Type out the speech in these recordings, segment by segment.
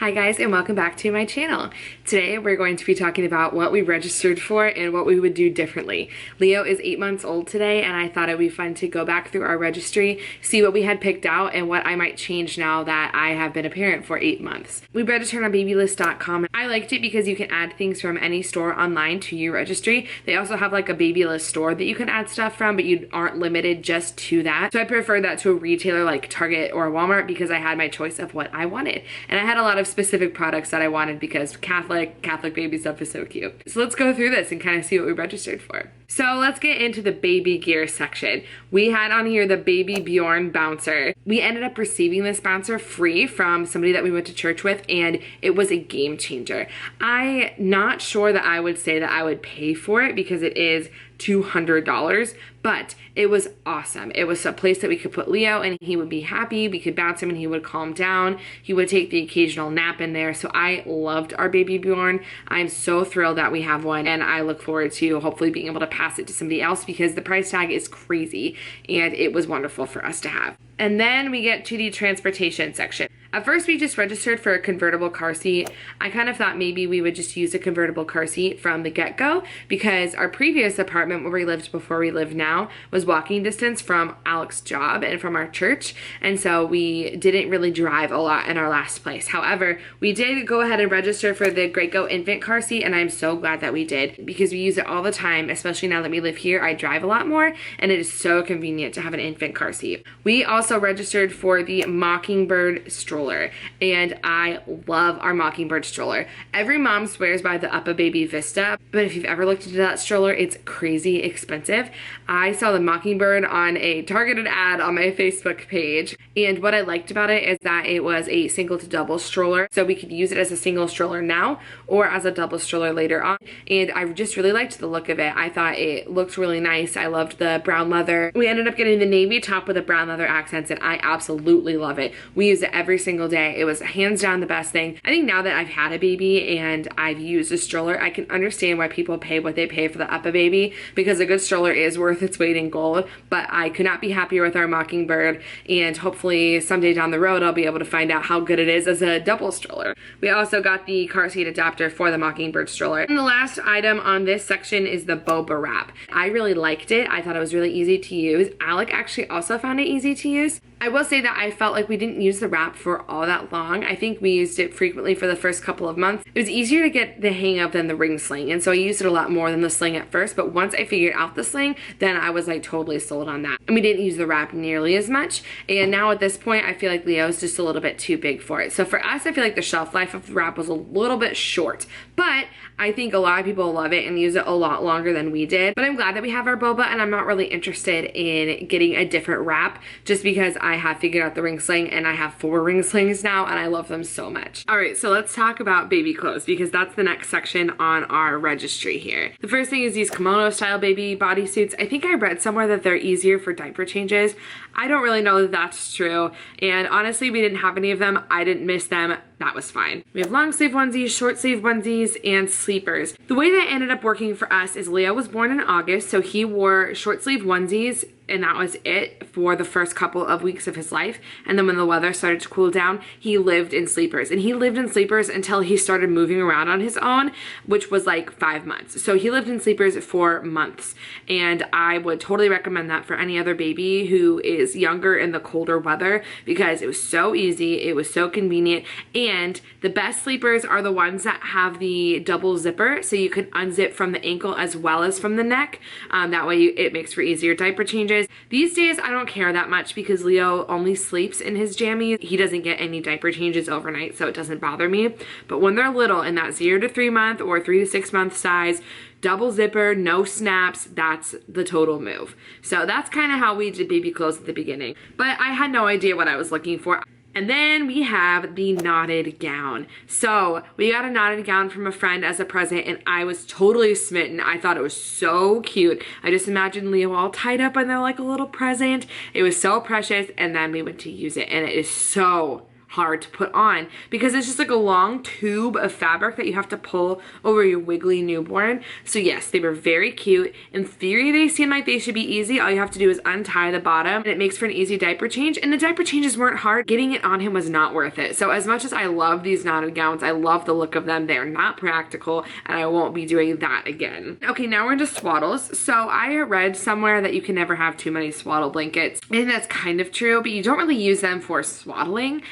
Hi guys, and welcome back to my channel. Today we're going to be talking about what we registered for and what we would do differently. Leo is 8 months old today, and I thought it would be fun to go back through our registry, see what we had picked out and what I might change now that I have been a parent for 8 months. We registered on Babyliss.com. I liked it because you can add things from any store online to your registry. They also have like a Babyliss store that you can add stuff from, but you aren't limited just to that. So I prefer that to a retailer like Target or Walmart because I had my choice of what I wanted. And I had a lot of specific products that I wanted because Catholic baby stuff is so cute. So let's go through this and kind of see what we registered for. So let's get into the baby gear section. We had on here the baby Bjorn bouncer. We ended up receiving this bouncer free from somebody that we went to church with, and it was a game changer. I'm not sure that I would say that I would pay for it because it is $200, but it was awesome. It was a place that we could put Leo and he would be happy. We could bounce him and he would calm down. He would take the occasional nap in there. So I loved our baby Bjorn. I'm so thrilled that we have one, and I look forward to hopefully being able to pass it to somebody else because the price tag is crazy and it was wonderful for us to have. And then we get to the transportation section. At first, we just registered for a convertible car seat. I kind of thought maybe we would just use a convertible car seat from the get-go because our previous apartment where we lived before we live now was walking distance from Alex's job and from our church. And so we didn't really drive a lot in our last place. However, we did go ahead and register for the Great Go infant car seat, and I'm so glad that we did because we use it all the time, especially now that we live here. I drive a lot more, and it is so convenient to have an infant car seat. We also registered for the Mockingbird stroller, and I love our Mockingbird stroller. Every mom swears by the Up a Baby Vista, but if you've ever looked into that stroller, it's crazy expensive. I saw the Mockingbird on a targeted ad on my Facebook page, and what I liked about it is that it was a single to double stroller, so we could use it as a single stroller now or as a double stroller later on, and I just really liked the look of it. I thought it looked really nice. I loved the brown leather. We ended up getting the navy top with the brown leather accents, and I absolutely love it. We use it every single day. It was hands down the best thing. I think now that I've had a baby and I've used a stroller, I can understand why people pay what they pay for the Up a Baby because a good stroller is worth its weight in gold, but I could not be happier with our Mockingbird, and hopefully someday down the road I'll be able to find out how good it is as a double stroller. We also got the car seat adapter for the Mockingbird stroller. And the last item on this section is the boba wrap. I really liked it. I thought it was really easy to use. Alec actually also found it easy to use. I will say that I felt like we didn't use the wrap for all that long. I think we used it frequently for the first couple of months. It was easier to get the hang of than the ring sling, and so I used it a lot more than the sling at first, but once I figured out the sling, then I was like totally sold on that. And we didn't use the wrap nearly as much, and now at this point I feel like Leo's just a little bit too big for it. So for us, I feel like the shelf life of the wrap was a little bit short, but I think a lot of people love it and use it a lot longer than we did. But I'm glad that we have our boba, and I'm not really interested in getting a different wrap just because I have figured out the ring sling, and I have 4 ring slings now and I love them so much. All right, so let's talk about baby clothes because that's the next section on our registry here. The first thing is these Kimono style baby bodysuits. I think I read somewhere that they're easier for diaper changes. I don't really know that that's true, and honestly we didn't have any of them. I didn't miss them. That was fine. We have long sleeve onesies, short sleeve onesies, and sleepers. The way that ended up working for us is Leo was born in August, so he wore short sleeve onesies, and that was it for the first couple of weeks of his life. And then when the weather started to cool down, he lived in sleepers. And he lived in sleepers until he started moving around on his own, which was like 5 months. So he lived in sleepers for months. And I would totally recommend that for any other baby who is younger in the colder weather because it was so easy, it was so convenient. And the best sleepers are the ones that have the double zipper, so you can unzip from the ankle as well as from the neck. That way it makes for easier diaper changes. These days I don't care that much because Leo only sleeps in his jammies. He doesn't get any diaper changes overnight, so it doesn't bother me. But when they're little, in that 0 to 3 month or 3 to 6 month size, double zipper, no snaps, that's the total move. So that's kind of how we did baby clothes at the beginning. But I had no idea what I was looking for. And then we have the knotted gown. So we got a knotted gown from a friend as a present, and I was totally smitten. I thought it was so cute. I just imagined Leo all tied up and they're like a little present. It was so precious, and then we went to use it, and it is so hard to put on because it's just like a long tube of fabric that you have to pull over your wiggly newborn. So yes, they were very cute. In theory, they seem like they should be easy. All you have to do is untie the bottom and it makes for an easy diaper change. And the diaper changes weren't hard. Getting it on him was not worth it. So as much as I love these knotted gowns, I love the look of them. They're not practical and I won't be doing that again. Okay, now we're into swaddles. So I read somewhere that you can never have too many swaddle blankets. I think that's kind of true, but you don't really use them for swaddling.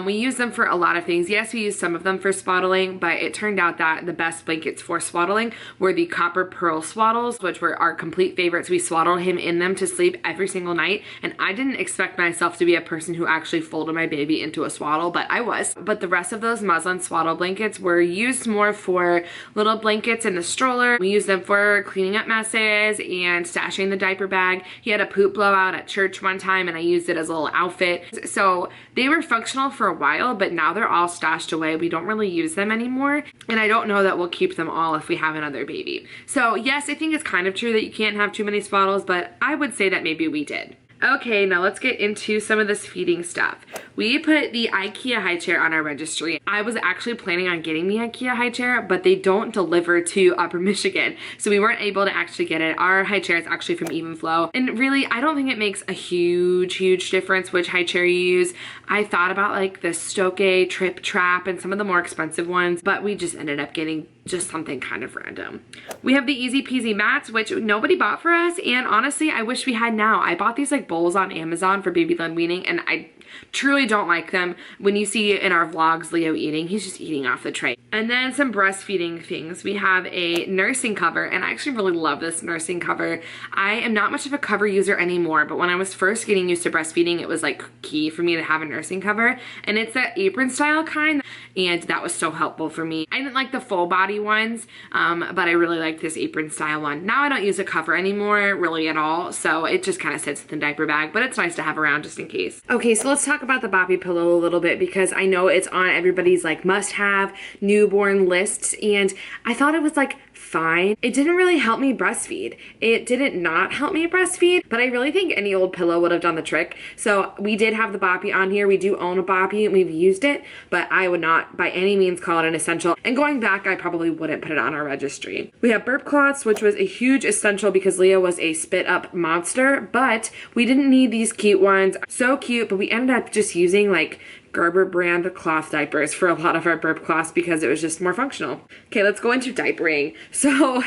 We use them for a lot of things. Yes, we use some of them for swaddling, but it turned out that the best blankets for swaddling were the copper pearl swaddles, which were our complete favorites. We swaddled him in them to sleep every single night, and I didn't expect myself to be a person who actually folded my baby into a swaddle, but I was. But the rest of those muslin swaddle blankets were used more for little blankets in the stroller. We used them for cleaning up messes and stashing the diaper bag. He had a poop blowout at church one time and I used it as a little outfit. So they were functional for a while, but now they're all stashed away. We don't really use them anymore. And I don't know that we'll keep them all if we have another baby. So yes, I think it's kind of true that you can't have too many swaddles, but I would say that maybe we did. Okay, now let's get into some of this feeding stuff. We put the Ikea high chair on our registry. I was actually planning on getting the Ikea high chair, but they don't deliver to Upper Michigan, so we weren't able to actually get it. Our high chair is actually from Even Flow, and really, I don't think it makes a huge difference which high chair you use. I thought about like the Stoke Trip Trap and some of the more expensive ones, but we just ended up getting just something kind of random. We have the Easy Peasy mats, which nobody bought for us, and honestly, I wish we had now. I bought these like bowls on Amazon for baby led weaning, and I truly don't like them. When you see in our vlogs Leo eating, he's just eating off the tray. And then some breastfeeding things. We have a nursing cover, and I actually really love this nursing cover. I am not much of a cover user anymore, but when I was first getting used to breastfeeding, it was like key for me to have a nursing cover, and it's that apron style kind, and that was so helpful for me. I didn't like the full body ones, but I really like this apron style one. Now I don't use a cover anymore really at all, so it just kind of sits in the diaper bag, but it's nice to have around just in case. Okay, so let's talk about the Boppy Pillow a little bit because I know it's on everybody's like must-have newborn lists, and I thought it was like fine. It didn't really help me breastfeed. It didn't not help me breastfeed, but I really think any old pillow would have done the trick. So we did have the Boppy on here. We do own a Boppy and we've used it, but I would not by any means call it an essential. And going back, I probably wouldn't put it on our registry. We have Burp Cloths, which was a huge essential because Leo was a spit up monster, but we didn't need these cute ones. So cute, but we ended up just using like Gerber brand cloth diapers for a lot of our burp cloths because it was just more functional. Okay, let's go into diapering. So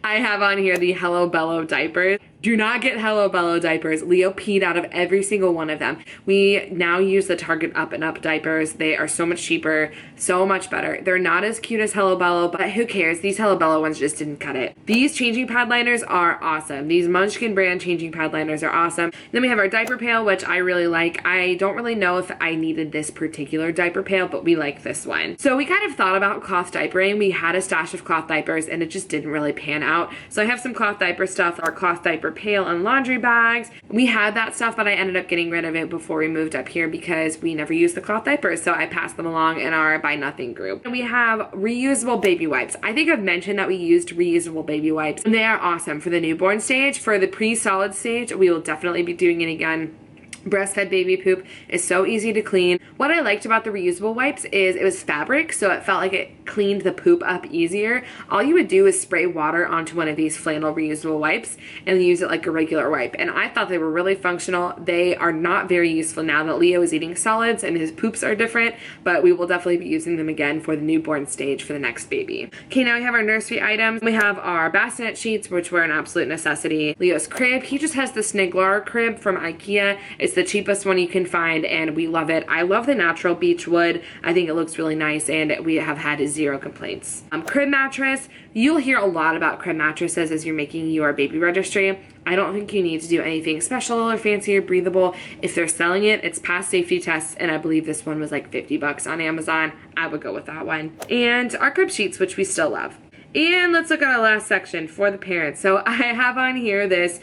I have on here the Hello Bello diapers. Do not get Hello Bello diapers. Leo peed out of every single one of them. We now use the Target Up and Up diapers. They are so much cheaper, so much better. They're not as cute as Hello Bello, but who cares? These Hello Bello ones just didn't cut it. These changing pad liners are awesome. These Munchkin brand changing pad liners are awesome. Then we have our diaper pail, which I really like. I don't really know if I needed this particular diaper pail, but we like this one. So we kind of thought about cloth diapering. We had a stash of cloth diapers and it just didn't really pan out. So I have some cloth diaper stuff, our cloth diaper pail and laundry bags. We had that stuff, but I ended up getting rid of it before we moved up here because we never used the cloth diapers, so I passed them along in our Buy Nothing group. And we have reusable baby wipes. I think I've mentioned that we used reusable baby wipes, and they are awesome for the newborn stage. For the pre-solid stage, we will definitely be doing it again. Breastfed baby poop is so easy to clean. What I liked about the reusable wipes is it was fabric, so it felt like it cleaned the poop up easier. All you would do is spray water onto one of these flannel reusable wipes and use it like a regular wipe. And I thought they were really functional. They are not very useful now that Leo is eating solids and his poops are different, but we will definitely be using them again for the newborn stage for the next baby. Okay, now we have our nursery items. We have our bassinet sheets, which were an absolute necessity. Leo's crib, he just has the Sniglar crib from Ikea. It's the cheapest one you can find and we love it. I love the natural beech wood. I think it looks really nice and we have had zero complaints. Crib mattress. You'll hear a lot about crib mattresses as you're making your baby registry. I don't think you need to do anything special or fancy or breathable. If they're selling it, it's past safety tests, and I believe this one was like 50 bucks on Amazon. I would go with that one. And our crib sheets, which we still love. And let's look at our last section for the parents. So I have on here this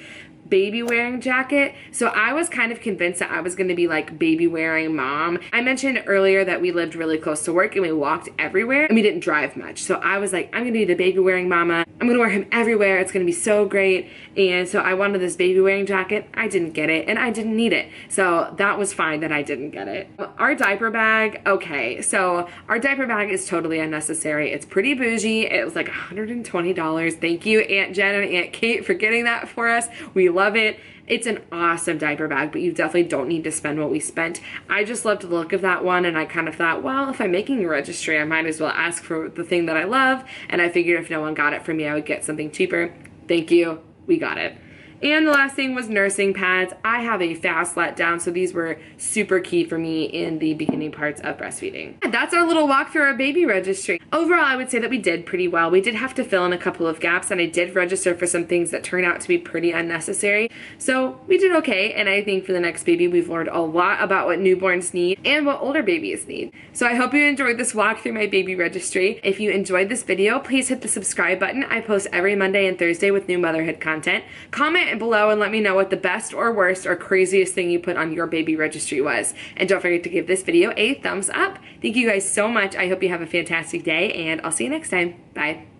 baby wearing jacket. So I was kind of convinced that I was going to be like baby wearing mom. I mentioned earlier that we lived really close to work and we walked everywhere and we didn't drive much. So I was like, I'm going to be the baby wearing mama. I'm gonna wear him everywhere. It's gonna be so great. And so I wanted this baby wearing jacket. I didn't get it, and I didn't need it. So that was fine that I didn't get it. Our diaper bag, okay. So our diaper bag is totally unnecessary. It's pretty bougie. It was like $120. Thank you, Aunt Jen and Aunt Kate, for getting that for us. We love it. It's an awesome diaper bag, but you definitely don't need to spend what we spent. I just loved the look of that one, and I kind of thought, well, if I'm making a registry, I might as well ask for the thing that I love, and I figured if no one got it for me, I would get something cheaper. Thank you, we got it. And the last thing was nursing pads. I have a fast letdown, so these were super key for me in the beginning parts of breastfeeding. And that's our little walk through our baby registry. Overall, I would say that we did pretty well. We did have to fill in a couple of gaps, and I did register for some things that turned out to be pretty unnecessary. So we did okay, and I think for the next baby, we've learned a lot about what newborns need and what older babies need. So I hope you enjoyed this walk through my baby registry. If you enjoyed this video, please hit the subscribe button. I post every Monday and Thursday with new motherhood content. Comment below and let me know what the best or worst or craziest thing you put on your baby registry was. And don't forget to give this video a thumbs up. Thank you guys so much. I hope you have a fantastic day, and I'll see you next time. Bye.